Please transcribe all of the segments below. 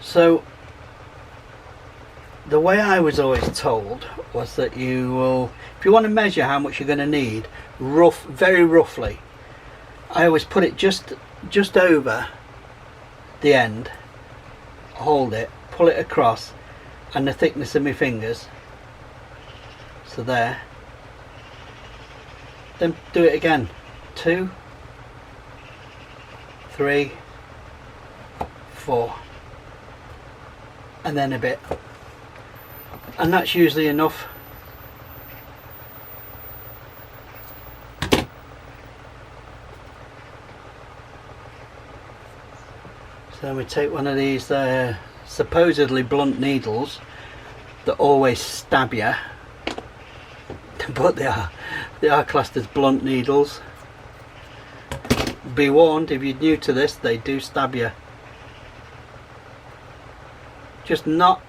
So the way I was always told was that you will, if you want to measure how much you're going to need, very roughly, I always put it just over the end, hold it, pull it across, and the thickness of my fingers, so there, then do it again, 2, 3, 4, and then a bit, and that's usually enough. So then we take one of these supposedly blunt needles that always stab you, but they are classed as blunt needles. Be warned, if you're new to this, they do stab you. Just not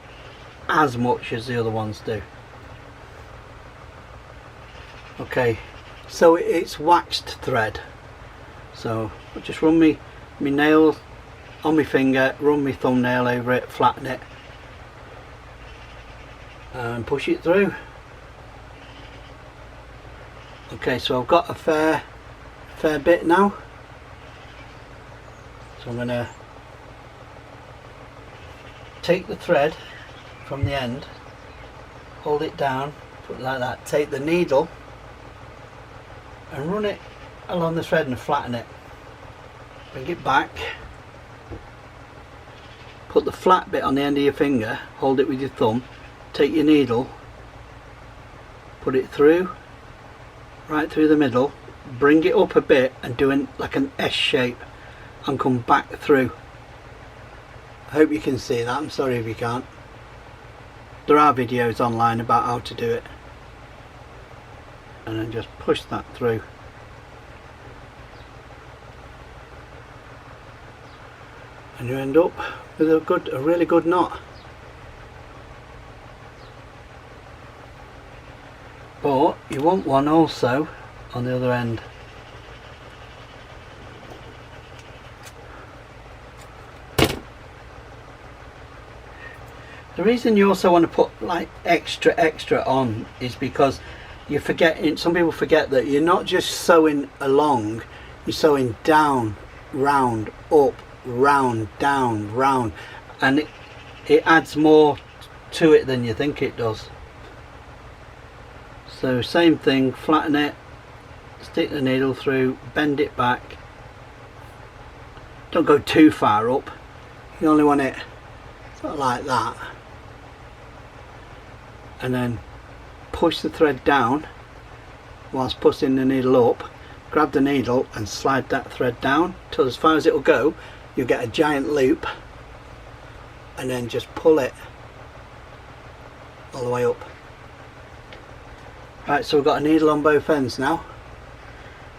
as much as the other ones do. Okay, so it's waxed thread. So I'll just run my nail on my finger, run my thumbnail over it, flatten it, and push it through. Okay, so I've got a fair bit now. So I'm going to take the thread from the end, hold it down, put it like that, take the needle and run it along the thread and flatten it. Bring it back, put the flat bit on the end of your finger, hold it with your thumb, take your needle, put it through, right through the middle, bring it up a bit and do like an S shape and come back through. I hope you can see that, I'm sorry if you can't. There are videos online about how to do it. And then just push that through. And you end up with a really good knot. But you want one also on the other end. The reason you also want to put like extra on is because you forget, some people forget that you're not just sewing along, you're sewing down, round, up, round, down, round, and it adds more to it than you think it does. So same thing, flatten it, stick the needle through, bend it back, don't go too far up, you only want it sort of like that, and then push the thread down whilst pushing the needle up, grab the needle and slide that thread down till as far as it will go. You'll get a giant loop and then just pull it all the way up. Right, so we've got a needle on both ends now,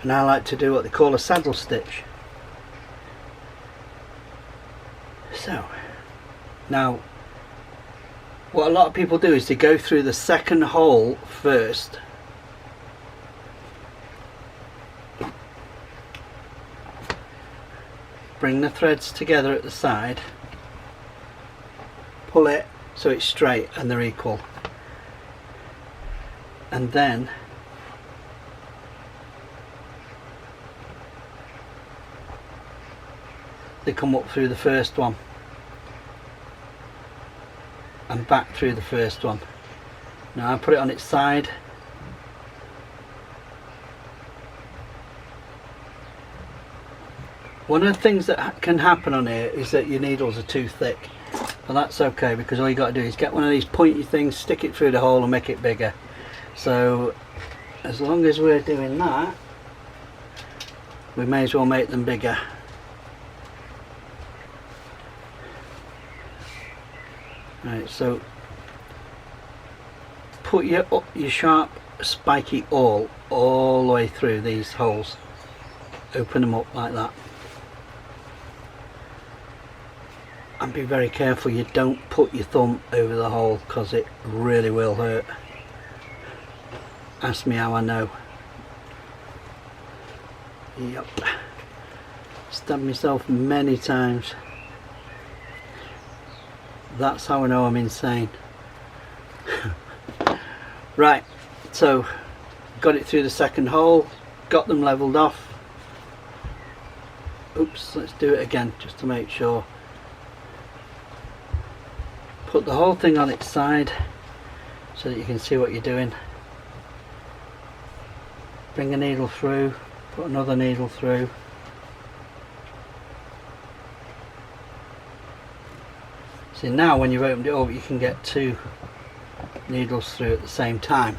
and I like to do what they call a saddle stitch. So now what a lot of people do is they go through the second hole first. Bring the threads together at the side, pull it so it's straight and they're equal, and then they come up through the first one and back through the first one. Now I put it on its side, one of the things that can happen on here is that your needles are too thick, but that's okay because all you got to do is get one of these pointy things, stick it through the hole and make it bigger. So as long as we're doing that, we may as well make them bigger. Right, so put your sharp spiky awl all the way through these holes, open them up like that, and be very careful you don't put your thumb over the hole because it really will hurt. Ask me how I know. Yep, stabbed myself many times. That's how I know I'm insane. Right, so got it through the second hole, got them levelled off. Oops, let's do it again just to make sure. Put the whole thing on its side so that you can see what you're doing. Bring a needle through, put another needle through. See, now when you've opened it up, you can get 2 needles through at the same time.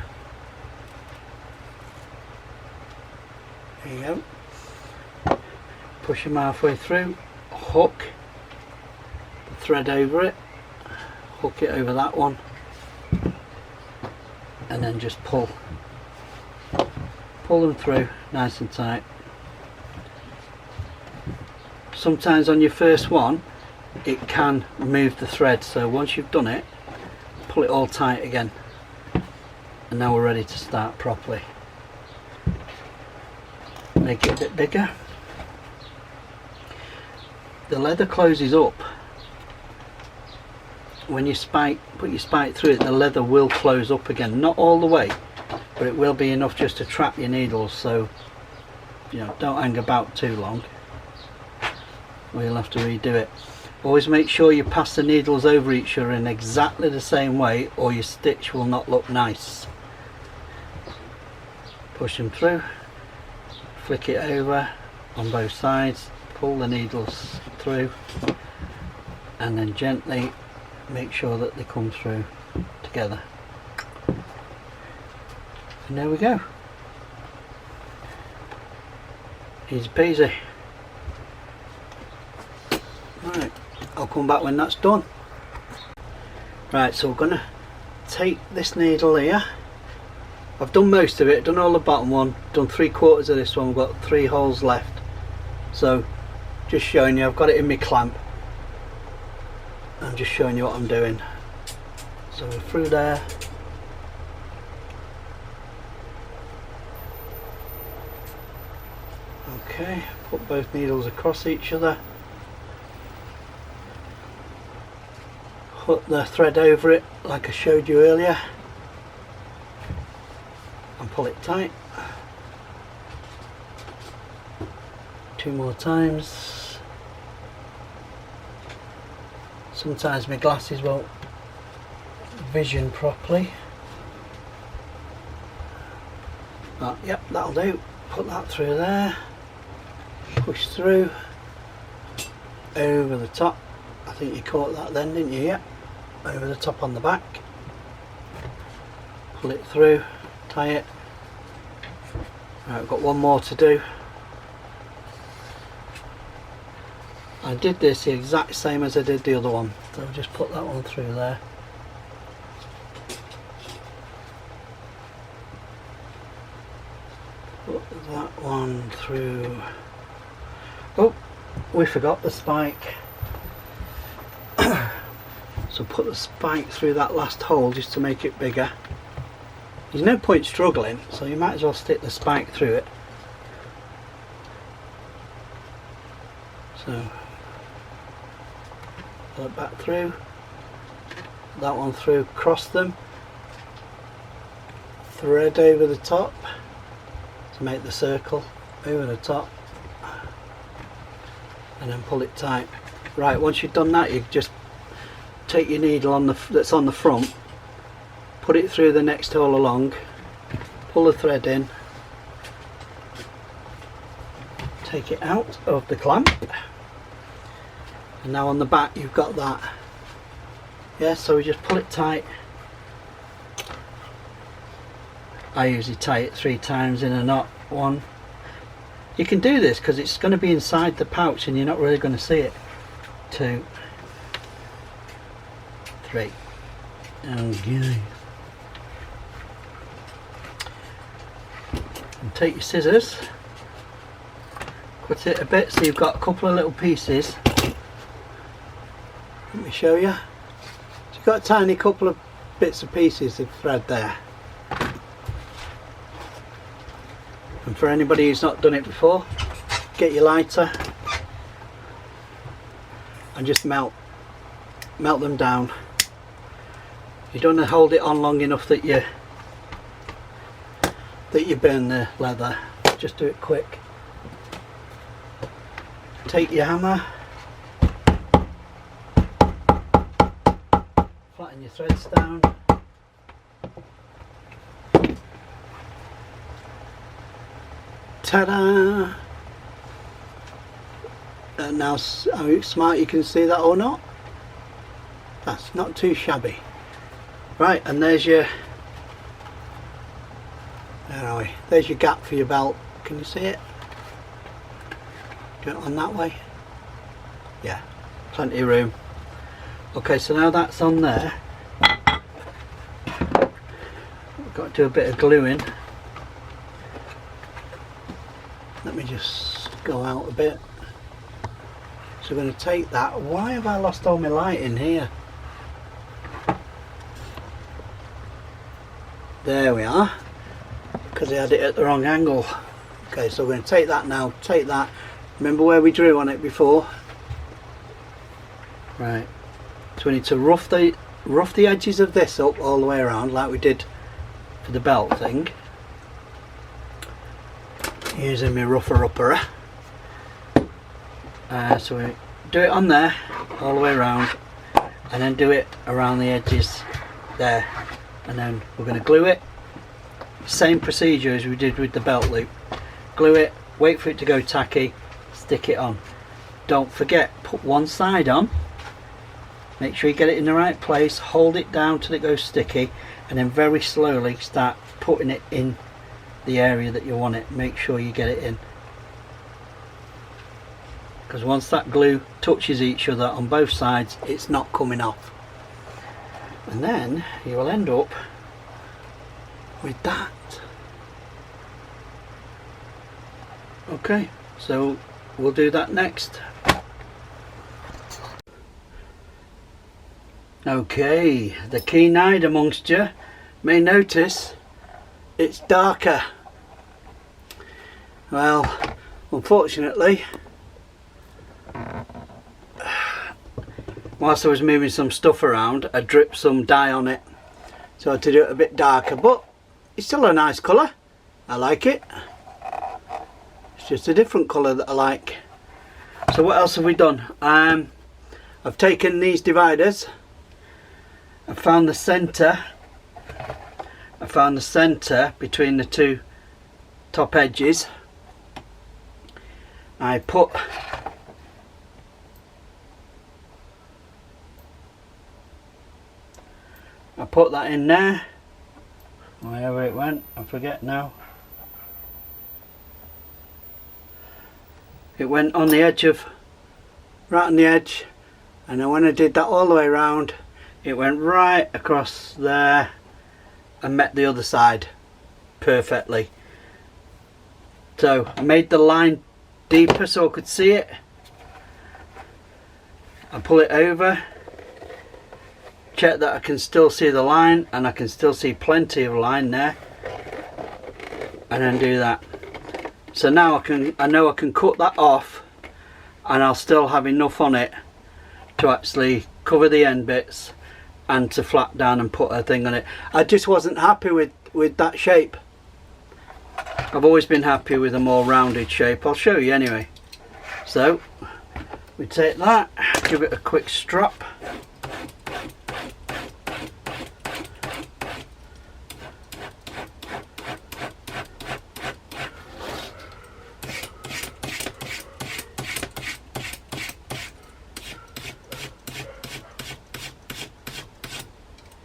There you go. Push them halfway through, hook the thread over it, hook it over that one, and then just pull them through nice and tight. Sometimes on your first one it can move the thread, so once you've done it, pull it all tight again, and now we're ready to start properly. Make it a bit bigger. The leather closes up when you put your spike through it. The leather will close up again, not all the way, but it will be enough just to trap your needles, so you know, don't hang about too long or you'll have to redo it. Always make sure you pass the needles over each other in exactly the same way, or your stitch will not look nice. Push them through, flick it over on both sides, pull the needles through, and then gently make sure that they come through together. And there we go. Easy peasy. Right, I'll come back when that's done. Right, so we're gonna take this needle here. I've done most of it, done all the bottom one, done 3/4 of this one. We've got 3 holes left. So just showing you, I've got it in my clamp. I'm just showing you what I'm doing. So we're through there. Okay, put both needles across each other. Put the thread over it like I showed you earlier and pull it tight. 2 more times. Sometimes my glasses won't vision properly. But yep, that'll do. Put that through there. Push through. Over the top. I think you caught that then, didn't you? Yep. Over the top on the back. Pull it through. Tie it. Right, I've got one more to do. I did this the exact same as I did the other one, so I'll just put that one through there. Put that one through. Oh, we forgot the spike. So put the spike through that last hole just to make it bigger. There's no point struggling, so you might as well stick the spike through it. So pull it back through, that one through, cross them, thread over the top to make the circle, over the top, and then pull it tight. Right, once you've done that, you just take your needle on that's on the front, put it through the next hole along, pull the thread in, take it out of the clamp, and now on the back you've got that. Yeah, so we just pull it tight. I usually tie it 3 times in a knot. 1. You can do this because it's going to be inside the pouch and you're not really going to see it. 2, 3. Okay. And take your scissors, cut it a bit so you've got a couple of little pieces. Let me show you. So you've got a tiny couple of bits of pieces of thread there. And for anybody who's not done it before, get your lighter and just melt melt them down. You don't want to hold it on long enough that you burn the leather. Just do it quick. Take your hammer, flatten your threads down. Ta-da! And now, how smart you can see that or not? That's not too shabby. Right, and there's your, where are we? There's your gap for your belt. Can you see it? Do it on that way. Yeah, plenty of room. Okay, so now that's on there. We've got to do a bit of gluing. Let me just go out a bit. So we're going to take that. Why have I lost all my light in here? There we are, because I had it at the wrong angle. Okay, so we're going to take that now, take that. Remember where we drew on it before? Right, so we need to rough the edges of this up all the way around like we did for the belt thing. Using my rougher upper. So we do it on there all the way around, and then do it around the edges there, and then we're going to glue it. Same procedure as we did with the belt loop. Glue it, wait for it to go tacky, stick it on. Don't forget, put one side on, make sure you get it in the right place, hold it down till it goes sticky, and then very slowly start putting it in the area that you want it. Make sure you get it in, because once that glue touches each other on both sides, it's not coming off, and then you will end up with that. Okay, so we'll do that next. Okay, the keen-eyed amongst you may notice it's darker. Well, unfortunately, whilst I was moving some stuff around, I dripped some dye on it, so I had to do it a bit darker, but it's still a nice colour. I like it. It's just a different colour that I like. So what else have we done? I've taken these dividers, I found the centre between the two top edges. I put that in there, wherever it went, I forget now. It went on the edge of, right on the edge, and then when I did that all the way around, it went right across there and met the other side perfectly. So I made the line deeper so I could see it. I pull it over, check that I can still see the line, and I can still see plenty of line there, and then do that. So now I know I can cut that off, and I'll still have enough on it to actually cover the end bits and to flat down and put a thing on it. I just wasn't happy with that shape. I've always been happy with a more rounded shape. I'll show you anyway. So we take that, give it a quick strap.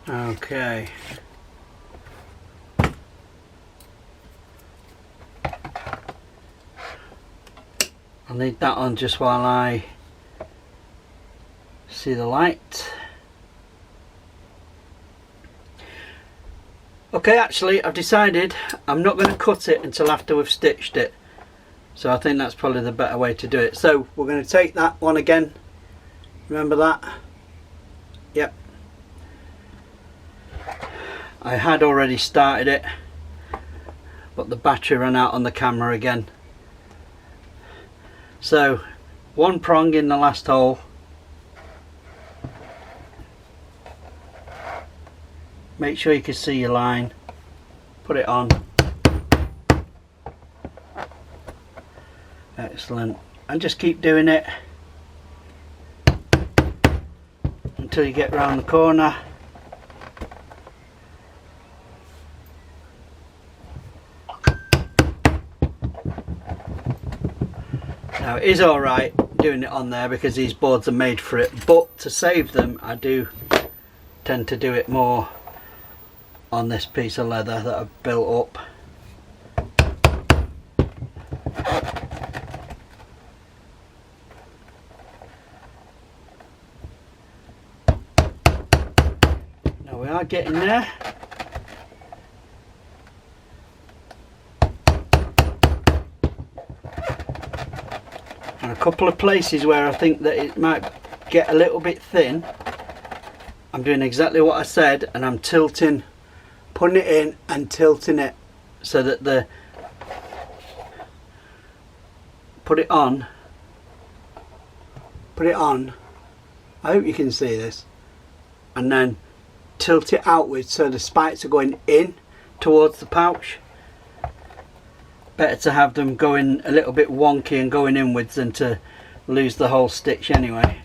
Okay. I'll need that on just while I see the light. Okay, actually I've decided I'm not going to cut it until after we've stitched it. So I think that's probably the better way to do it. So we're going to take that one again. Remember that? Yep. I had already started it, but the battery ran out on the camera again. So one prong in the last hole, make sure you can see your line, put it on. Excellent. And just keep doing it until you get round the corner. Now it is alright doing it on there because these boards are made for it, but to save them I do tend to do it more on this piece of leather that I've built up. Now we are getting there. And a couple of places where I think that it might get a little bit thin, I'm doing exactly what I said, and I'm tilting, putting it in and tilting it so that the put it on, I hope you can see this, and then tilt it outwards so the spikes are going in towards the pouch. Better to have them going a little bit wonky and going inwards than to lose the whole stitch anyway.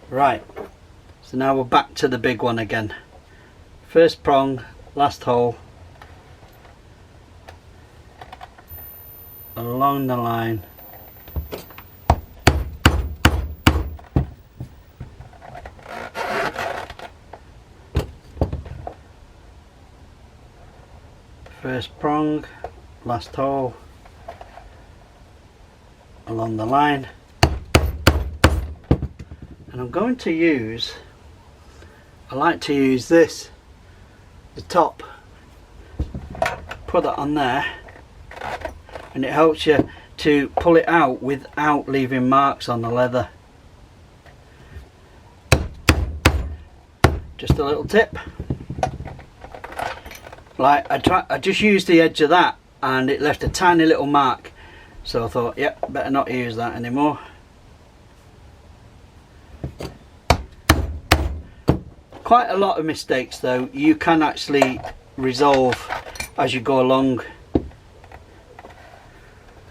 Right, so now we're back to the big one again. First prong, last hole, along the line. First prong, last hole, along the line. And I'm going to use, I like to use this, the top, put that on there, and it helps you to pull it out without leaving marks on the leather. Just a little tip. Like I just used the edge of that and it left a tiny little mark, so I thought, yep, better not use that anymore. Quite a lot of mistakes though you can actually resolve as you go along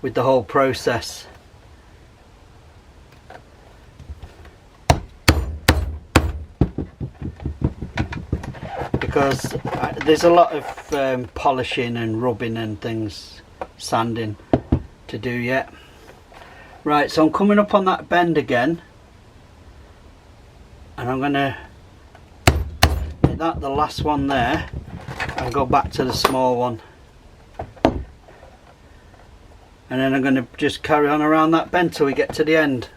with the whole process. Because there's a lot of polishing and rubbing and things, sanding to do yet. Right, so I'm coming up on that bend again, and I'm going to make that the last one there and go back to the small one, and then I'm going to just carry on around that bend till we get to the end.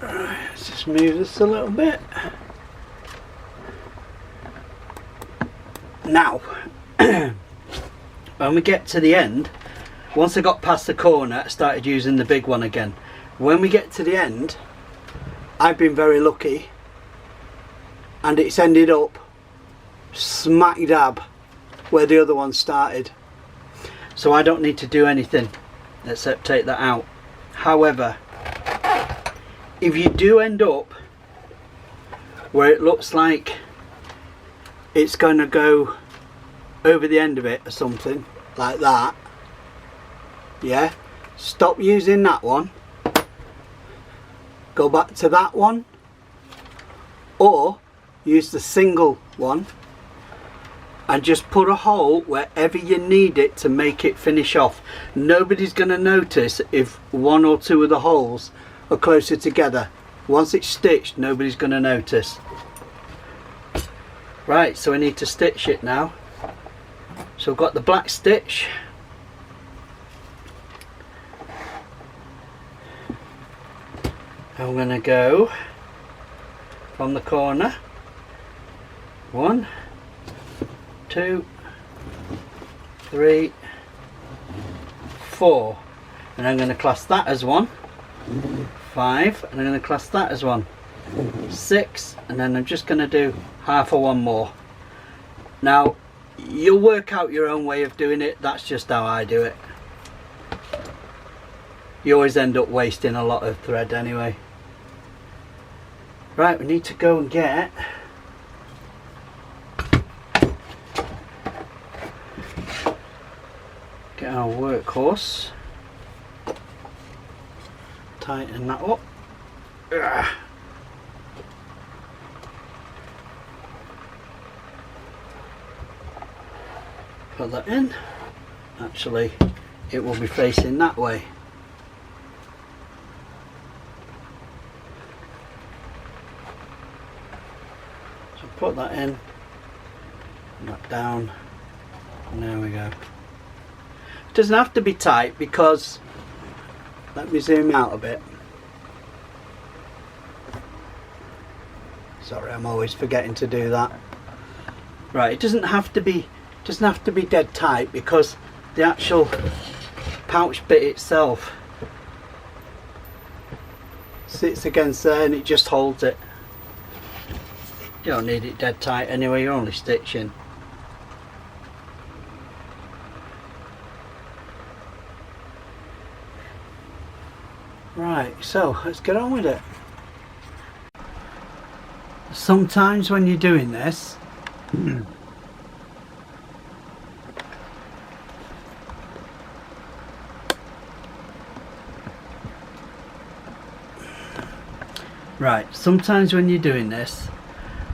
Let's just move this a little bit. Now when we get to the end, once I got past the corner, I started using the big one again. When we get to the end, I've been very lucky and it's ended up smack dab where the other one started, so I don't need to do anything except take that out. However, if you do end up where it looks like it's going to go over the end of it or something like that, yeah, stop using that one, go back to that one, or use the single one and just put a hole wherever you need it to make it finish off. Nobody's going to notice if one or two of the holes are closer together. Once it's stitched, nobody's going to notice. Right, so we need to stitch it now. So I've got the black stitch. I'm going to go from the corner. 1, 2, 3, 4, and I'm going to class that as 1, 5, and I'm going to class that as 1. 6, and then I'm just going to do half of one more. Now you'll work out your own way of doing it, that's just how I do it. You always end up wasting a lot of thread anyway. Right, we need to go and get our workhorse, tighten that up. Put that in. Actually, it will be facing that way. So put that in, that down, and there we go. It doesn't have to be tight because, let me zoom out a bit. Sorry, I'm always forgetting to do that. Right, it doesn't have to be dead tight because the actual pouch bit itself sits against there and it just holds it. You don't need it dead tight anyway, you're only stitching. Right, so let's get on with it. Sometimes when you're doing this, right, sometimes when you're doing this,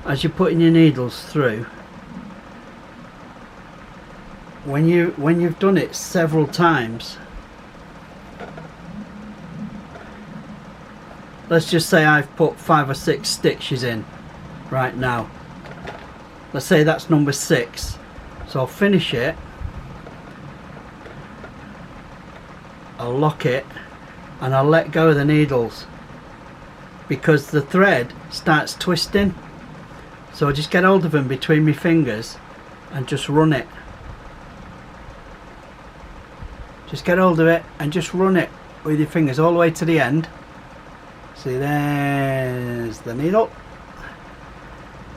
as you're putting your needles through, when you've done it several times, let's just say I've put 5 or 6 stitches in right now. Let's say that's number 6. So I'll finish it, I'll lock it, and I'll let go of the needles because the thread starts twisting. So I just get hold of them between my fingers and just run it. Just get hold of it and just run it with your fingers all the way to the end. See, there's the needle.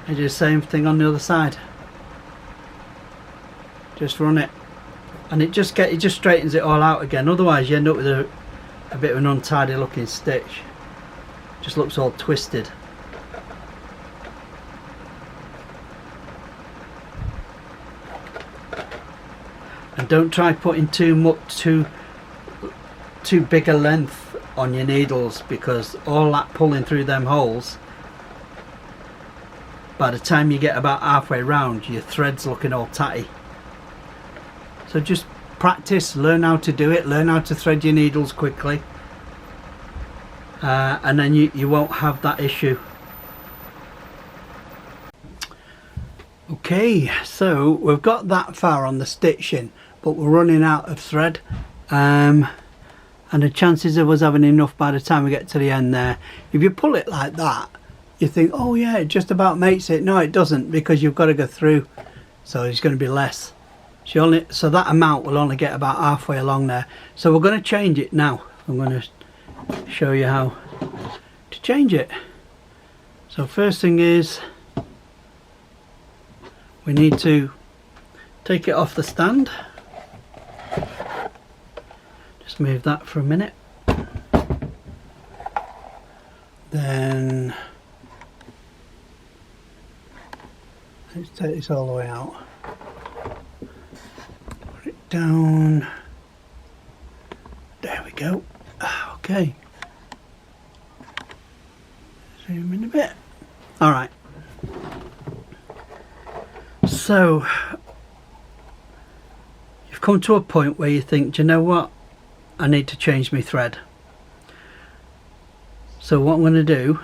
And do the same thing on the other side. Just run it, and it just straightens it all out again. Otherwise, you end up with a bit of an untidy looking stitch. Just looks all twisted. And don't try putting too big a length on your needles, because all that pulling through them holes, by the time you get about halfway round, your thread's looking all tatty. So just practice, learn how to do it, learn how to thread your needles quickly, and then you won't have that issue. Okay, so we've got that far on the stitching, but we're running out of thread, and the chances of us having enough by the time we get to the end there, if you pull it like that, you think, oh yeah, it just about makes it. No, it doesn't, because you've got to go through, so it's going to be less. So that amount will only get about halfway along there. So we're going to change it now. I'm going to show you how to change it. So first thing is, we need to take it off the stand. Just move that for a minute. Then let's take this all the way out. Put it down. There we go. Okay. Zoom in a bit. Alright. So you've come to a point where you think, do you know what? I need to change my thread. So what I'm going to do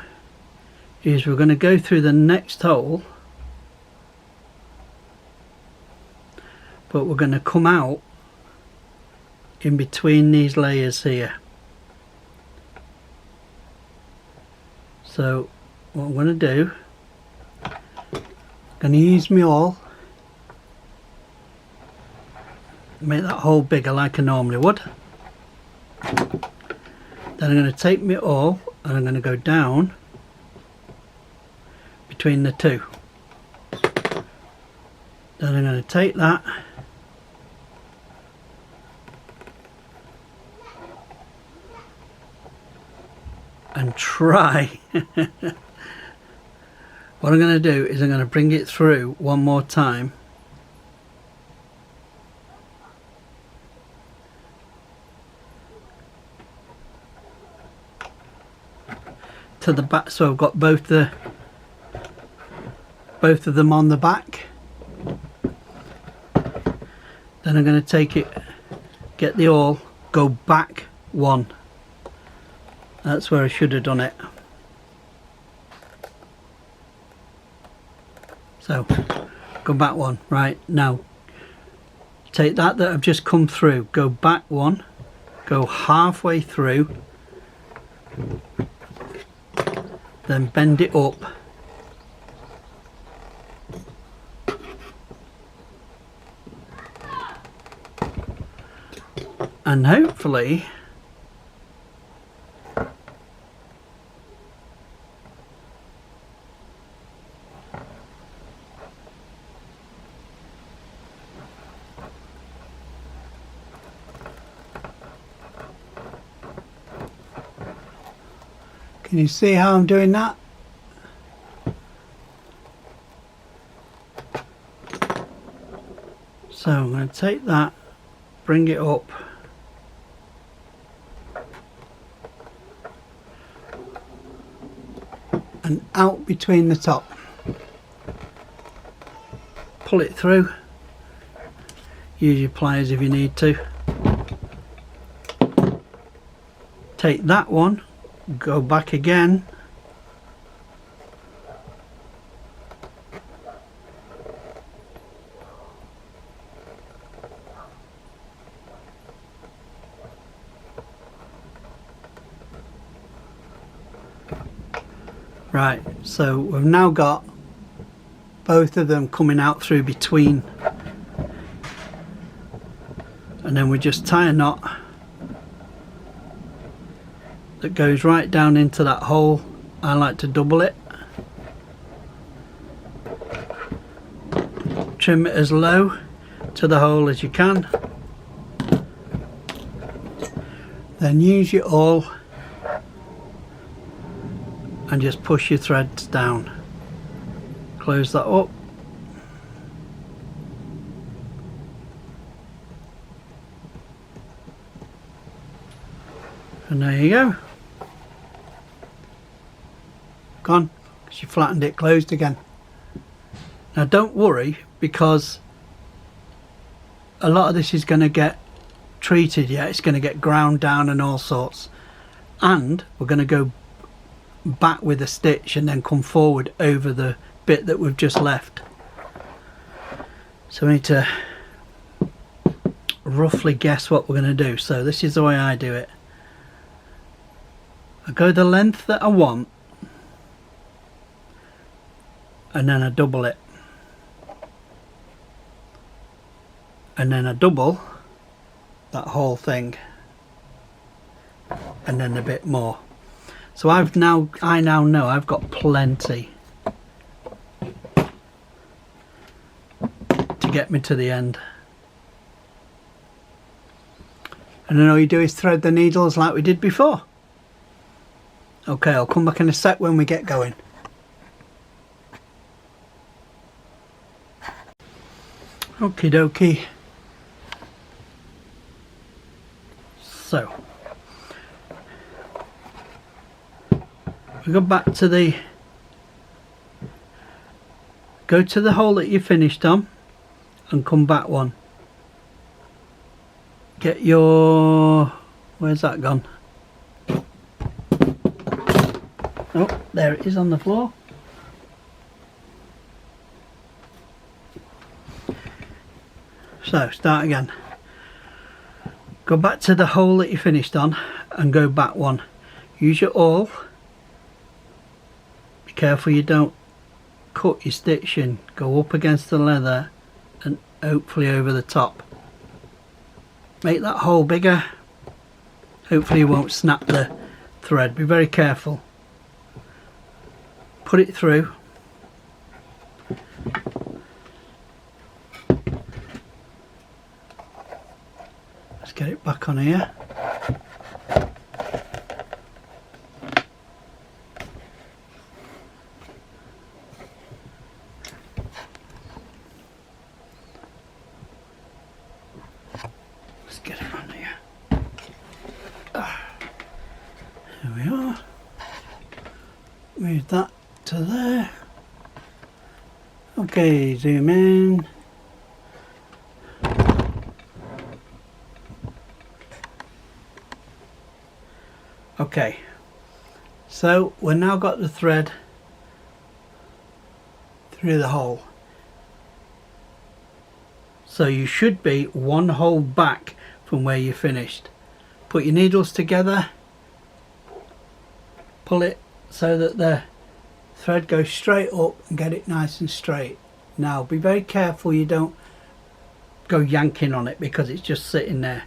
is we're going to go through the next hole, but we're going to come out in between these layers here. So what I'm going to do, I'm going to use my awl, make that hole bigger like I normally would. Then I'm going to take my awl and I'm going to go down between the two. Then I'm going to take that and try. What I'm going to do is I'm going to bring it through one more time to the back, so I've got both of them on the back. Then I'm going to take it, get the awl, go back one. That's where I should have done it. So go back one. Right, now take that I've just come through, go back one, go halfway through, then bend it up and hopefully can you see how I'm doing that? So I'm going to take that, bring it up and out between the top, pull it through, use your pliers if you need to, take that one, go back again, right, so we've now got both of them coming out through between, and then we just tie a knot that goes right down into that hole. I like to double it, trim it as low to the hole as you can, then use your awl and just push your threads down, close that up, and there you go, gone, because you flattened it closed again. Now don't worry, because a lot of this is going to get treated, yeah, it's going to get ground down and all sorts, and we're going to go back with a stitch and then come forward over the bit that we've just left. So we need to roughly guess what we're going to do. So this is the way I do it. I go the length that I want and then I double it, and then I double that whole thing and then a bit more. So I now know I've got plenty to get me to the end. And then all you do is thread the needles like we did before. Okay, I'll come back in a sec when we get going. Okie dokie. So we go back to the, go to the hole that you finished on and come back one. Get your, where's that gone? Oh, there it is on the floor. So start again. Go back to the hole that you finished on and go back one. Use your awl. Be careful you don't cut your stitch in. Go up against the leather and hopefully over the top. Make that hole bigger. Hopefully you won't snap the thread. Be very careful. Put it through. back on here. Let's get it on here. There we are. Move that to there. Okay, zoom in. Okay, so we've now got the thread through the hole. So you should be one hole back from where you finished. Put your needles together, pull it so that the thread goes straight up and get it nice and straight. Now be very careful you don't go yanking on it because it's just sitting there.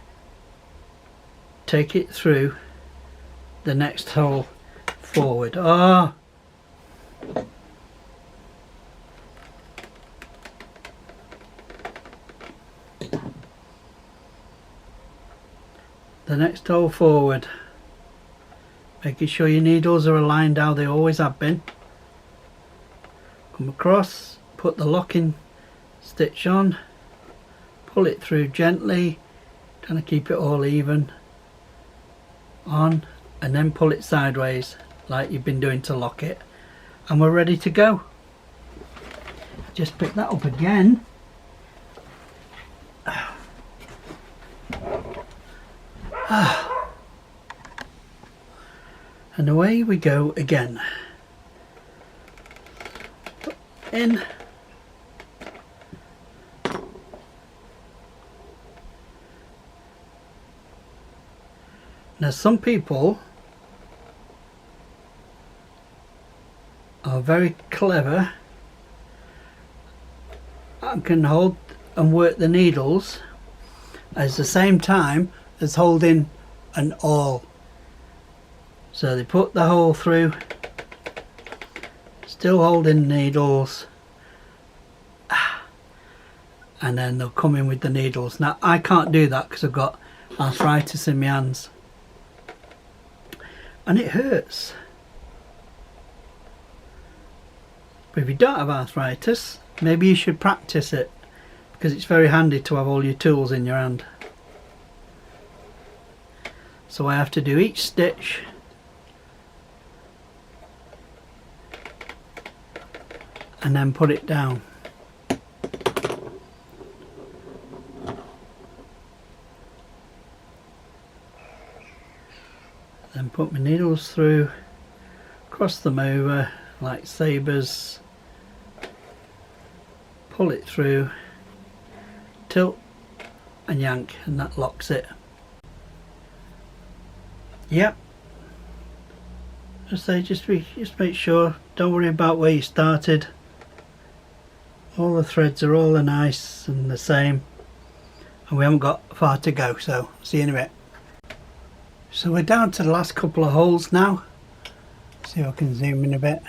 Take it through the next hole forward. The next hole forward, making sure your needles are aligned how they always have been. Come across, put the locking stitch on, pull it through gently, trying to keep it all even on, and then pull it sideways like you've been doing to lock it, and we're ready to go. Just pick that up again. And away we go again. In. Now some people are very clever and can hold and work the needles at the same time as holding an awl. So they put the hole through, still holding needles, and then they'll come in with the needles. Now I can't do that because I've got arthritis in my hands and it hurts. But if you don't have arthritis, maybe you should practice it, because it's very handy to have all your tools in your hand. So I have to do each stitch and then put it down. Then put my needles through, cross them over like sabres, pull it through, tilt and yank, and that locks it. Yep. Just make sure, don't worry about where you started. All the threads are all nice and the same, and we haven't got far to go, so see you in a bit. So we're down to the last couple of holes now. See if I can zoom in a bit.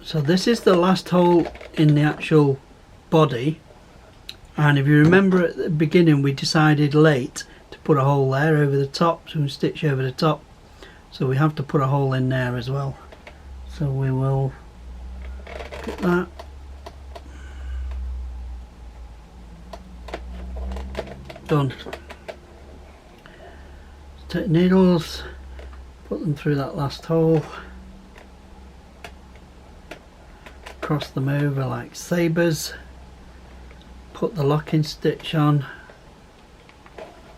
So this is the last hole in the actual body, and if you remember at the beginning we decided late to put a hole there over the top, so we stitch over the top, so we have to put a hole in there as well. So we will put that, done. Take needles, put them through that last hole, cross them over like sabres, put the locking stitch on,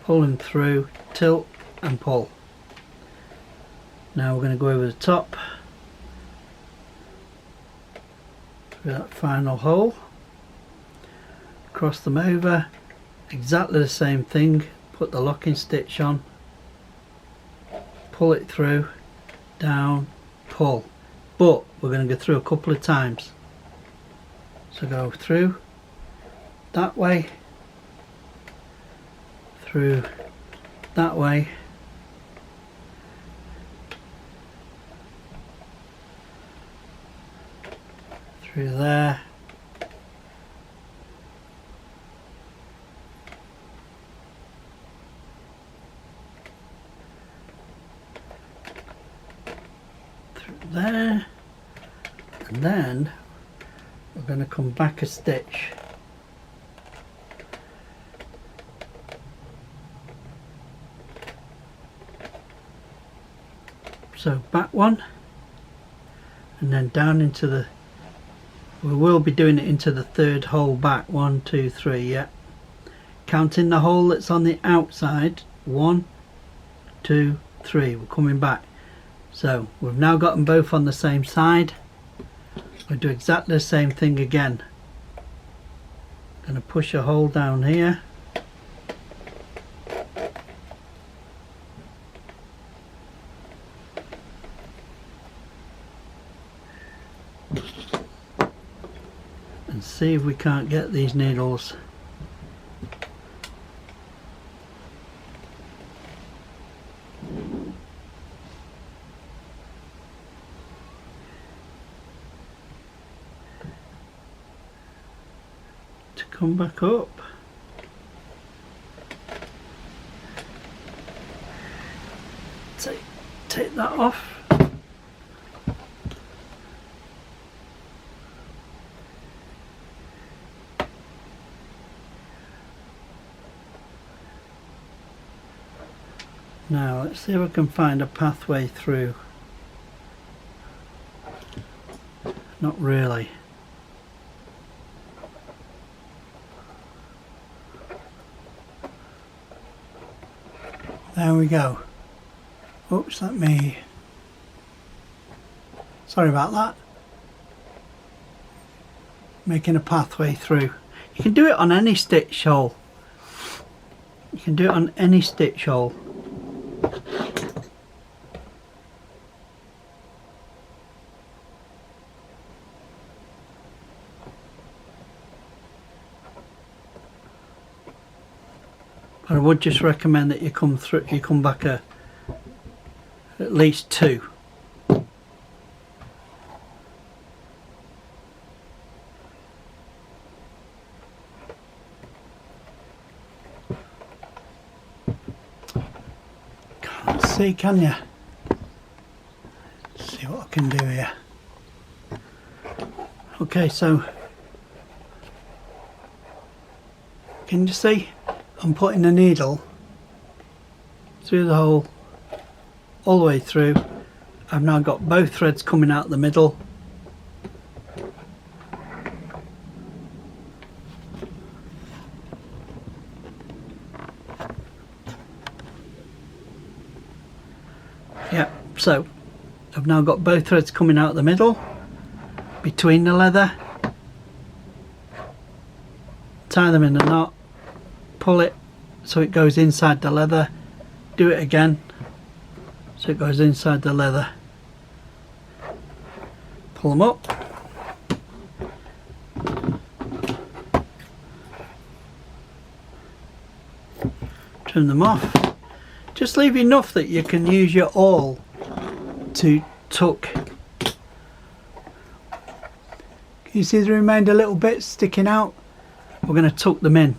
pull them through, tilt and pull. Now we're going to go over the top through that final hole, cross them over, exactly the same thing, put the locking stitch on, pull it through, down, pull. But we're going to go through a couple of times. So go through that way, through that way, through there, through there, and then we're going to come back a stitch. So back one, and then down into the, we will be doing it into the third hole back. 1, 2, 3, yeah. Counting the hole that's on the outside. 1, 2, 3. We're coming back. So we've now got them both on the same side. We'll do exactly the same thing again. Going to push a hole down here. And see if we can't get these needles to come back up. Take that off. Now let's see if I can find a pathway through. Not really. There we go. Oops, let me... Sorry about that. Making a pathway through. You can do it on any stitch hole. You can do it on any stitch hole. But I would just recommend that you come back at least 2. Can't see, can you? Let's see what I can do here. Okay, so can you see? I'm putting the needle through the hole all the way through. I've now got both threads coming out the middle. Yeah, so I've now got both threads coming out the middle between the leather. Tie them in a knot. Pull it so it goes inside the leather. Do it again so it goes inside the leather. Pull them up. Trim them off. Just leave enough that you can use your awl to tuck. Can you see the remainder little bits sticking out? We're going to tuck them in.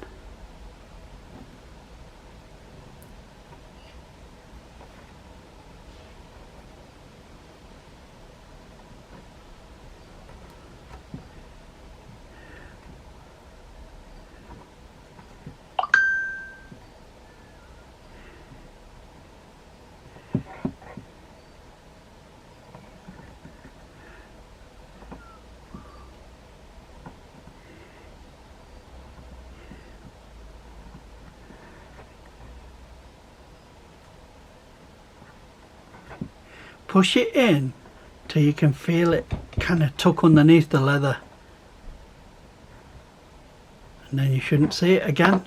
Push it in till you can feel it kind of tuck underneath the leather, and then you shouldn't see it again.